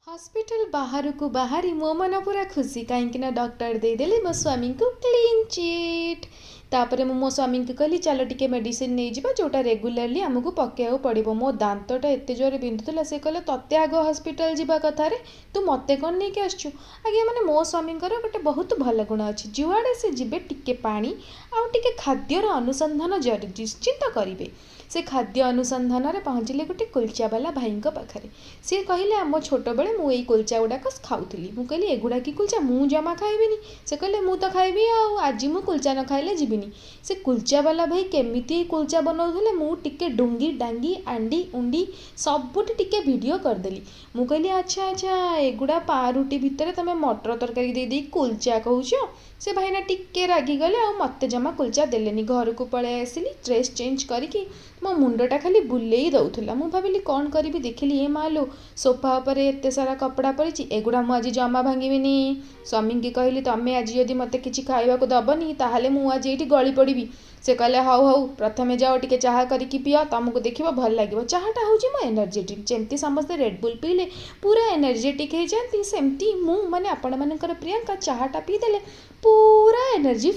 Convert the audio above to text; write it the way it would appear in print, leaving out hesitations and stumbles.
Hospital बाहर को बाहरी मो मन पूरा खुशी कहीं डॉक्टर देदेले मो स्वामी को क्लीन चिट। तापर मो स्वामी को कहली चल टिके मेडिसिन नहीं जा जोटा रेगुलाली आमको पकेया पड़ो। मो दांतटा एत जोर बिंधुला से कहले तत्ते आग हॉस्पिटल जीवा कथा रे तू मते कौन नहीं आसचु। आज्ञा मैंने मो स्वामी गोटे बहुत भल गुण अच्छी जुआड़े से जीवे टिके पानी आउ टिके खाद्यर अनुसंधान निश्चिंत करेंगे। से खाद्य अनुसंधान में पहुँचले गोटे कुलचा वाला भाई पाखे सी कहले आम छोट बेले मुझे कुलचा गुड़ाक खाऊली मुझे कहली एगुड़ा कि कुलचा मु जमा खाइबिनी से कहले मु तो खाइबी आज मु कुलचा न खाइले जीविनी। से कुलचा वाला भाई केमिति कुलचा बनाऊले मु टिके डुंगी डांगी आंडी उंडी सबुठ टिके वीडियो करदेली। मु कहली अच्छा अच्छा एगुड़ा पारुटी भितर तुम मटर तरकारी दे कुलचा कहूच। से भाईना टिके रागिगले आ मत जमा कुलचा देलेनी। घर को पलि आसिली ड्रेस चेंज करके मो मुंडटा खाली बुलेई दौला। मु भाविली कौन करी देखिली ए मालो सोफा पर एत सारा कपड़ा पड़ी एगुड़ा मुझे जमा भांगिनी। स्वामी की कहली तमें आज जदि मत कि खाइबा दबनी ताहले मु आज ये गली पड़ी। से कहले हाउ हाउ प्रथमे जाओ टिके चाह करके पियो तुमको देख भल लगे। चाहटा हूँ मो एनर्जी ड्रिंक जमती समस्ते रेडबुल पीले पूरा एनर्जेटिक हो जाती सेमती मु माने आपण मानकर प्रियंका चाहटा पीदेले पूरा एनर्जी